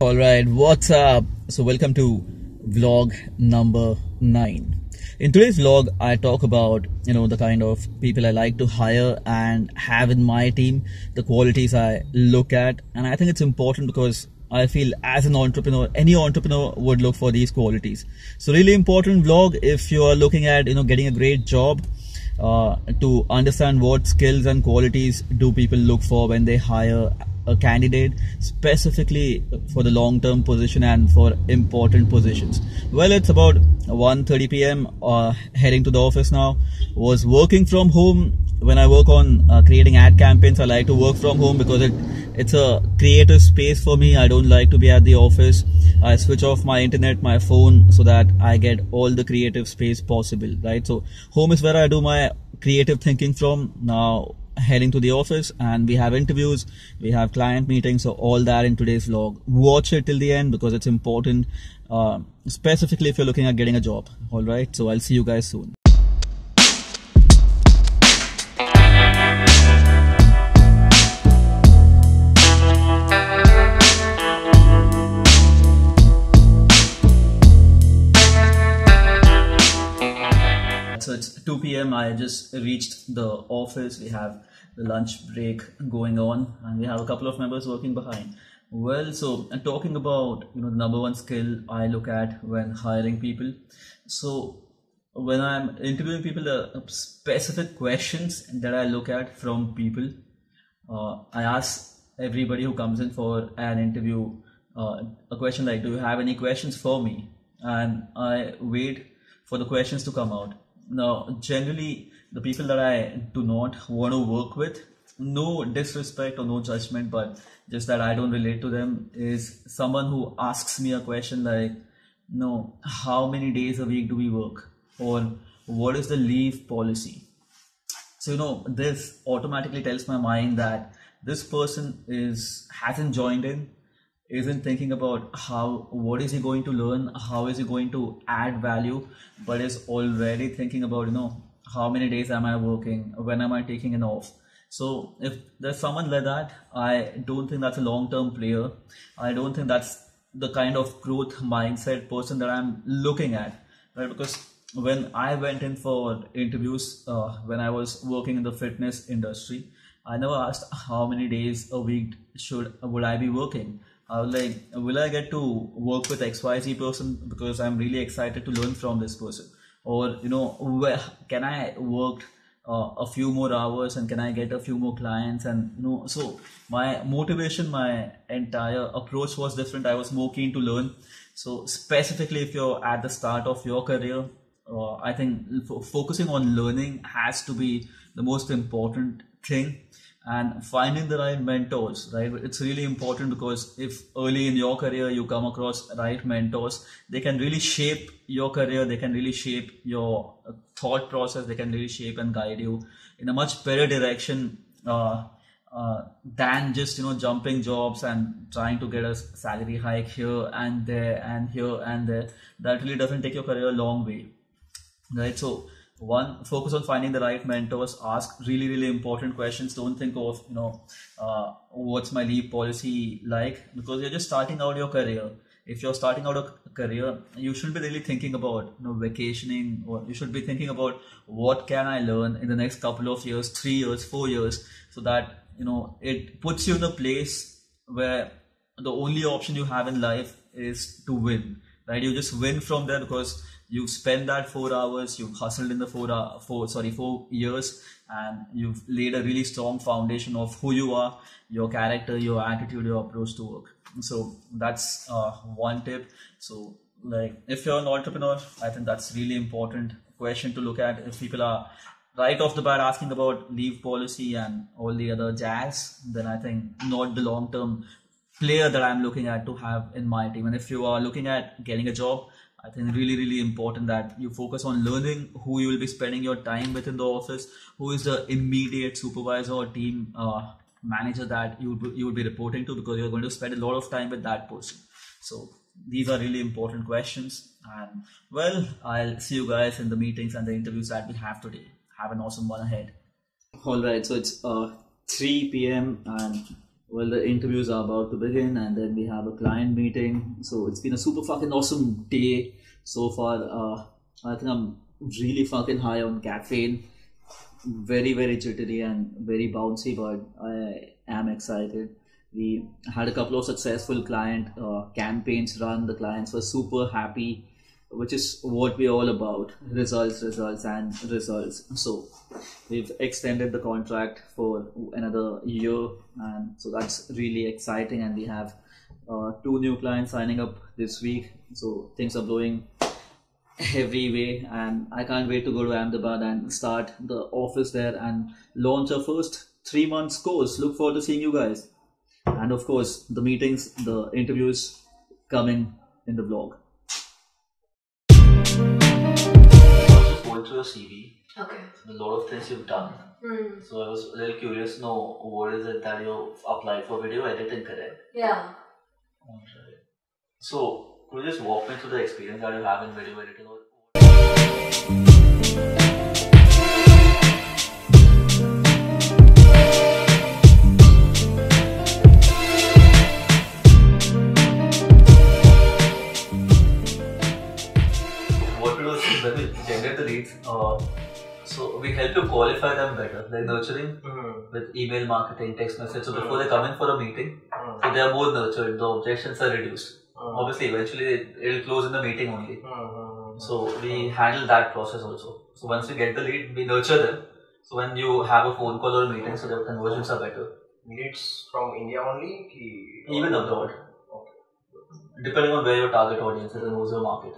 All right, what's up? So, welcome to vlog number 9. In today's vlog, I talk about the kind of people I like to hire and have in my team, the qualities I look at, and I think it's important because I feel as an entrepreneur, any entrepreneur would look for these qualities. So, really important vlog if you are looking at getting a great job. To understand what skills and qualities do people look for when they hire a candidate, specifically for the long-term position and for important positions. Well, it's about 1:30 p.m. Heading to the office now. Was working from home. When I work on creating ad campaigns, I like to work from home because it's a creative space for me. I don't like to be at the office. I switch off my internet, my phone, so that I get all the creative space possible, right? So home is where I do my creative thinking from. Now heading to the office, and we have interviews, we have client meetings, so all that in today's vlog. Watch it till the end because it's important, specifically if you're looking at getting a job. All right, so I'll see you guys soon. So it's 2 p.m. I just reached the office. We have the lunch break going on, and we have a couple of members working behind. Well, so talking about the number one skill I look at when hiring people. So when I'm interviewing people, the specific questions that I look at from people, I ask everybody who comes in for an interview a question like, "Do you have any questions for me?" And I wait for the questions to come out. Now, generally, the people that I do not want to work with, no disrespect or no judgment, but just that I don't relate to them, is someone who asks me a question like, "No, how many days a week do we work?" Or "What is the leave policy?" So, this automatically tells my mind that this person hasn't joined in, isn't thinking about what is he going to learn, how is he going to add value, but is already thinking about how many days am I working, when am I taking an off. So if there's someone like that, I don't think that's a long-term player. I don't think that's the kind of growth mindset person that I'm looking at, right? Because when I went in for interviews, when I was working in the fitness industry, I never asked how many days a week would I be working. I was like, will I get to work with XYZ person because I'm really excited to learn from this person? Or, where can I work a few more hours and can I get a few more clients? And, so my motivation, my entire approach was different. I was more keen to learn. So specifically, if you're at the start of your career, I think focusing on learning has to be the most important thing. And finding the right mentors, right? It's really important because if early in your career you come across right mentors, they can really shape your career, they can really shape your thought process, they can really shape and guide you in a much better direction than just jumping jobs and trying to get a salary hike here and there and here and there. That really doesn't take your career a long way, right? So one, focus on finding the right mentors, ask really, really important questions. Don't think of, what's my leave policy like, because you're just starting out your career. If you're starting out a career, you should be really thinking about, vacationing, or you should be thinking about what can I learn in the next couple of years, 3 years, 4 years, so that, it puts you in a place where the only option you have in life is to win, right? You just win from there because you've spent that 4 hours, you've hustled in the 4 years, and you've laid a really strong foundation of who you are, your character, your attitude, your approach to work. So that's one tip. So like if you're an entrepreneur, I think that's really important question to look at. If people are right off the bat asking about leave policy and all the other jazz, then I think not the long-term player that I'm looking at to have in my team. And if you are looking at getting a job, I think really, really important that you focus on learning who you will be spending your time with in the office, who is the immediate supervisor or team manager that you would be reporting to, because you're going to spend a lot of time with that person. So these are really important questions. And well, I'll see you guys in the meetings and the interviews that we have today. Have an awesome one ahead. All right, so it's 3 p.m. and well, the interviews are about to begin, and then we have a client meeting. So it's been a super fucking awesome day so far. I think I'm really fucking high on caffeine, very very jittery and very bouncy, but I am excited. We had a couple of successful client campaigns run. The clients were super happy, which is what we're all about: results, results, and results. So we've extended the contract for another year, and so that's really exciting. And we have two new clients signing up this week, so things are blowing every way, and I can't wait to go to Ahmedabad and start the office there and launch our first 3 months course. Look forward to seeing you guys, and of course the meetings, the interviews coming in the vlog. Just going through your CV. Okay. A lot of things you've done. So I was a little curious to know what is it that you applied for video editing, correct? Yeah. Okay. So could you just walk me through the experience that you have in video editing? What we do is when we generate the leads, so we help you qualify them better, like nurturing with email marketing, text message. So before they come in for a meeting, so they are more nurtured, the objections are reduced. Obviously, eventually it will close in the meeting only. So we handle that process also. So once we get the lead, we nurture them. So when you have a phone call or a meeting, so the conversions are better. Leads from India only? Even abroad. Okay. Depending on where your target audience is and who's your market.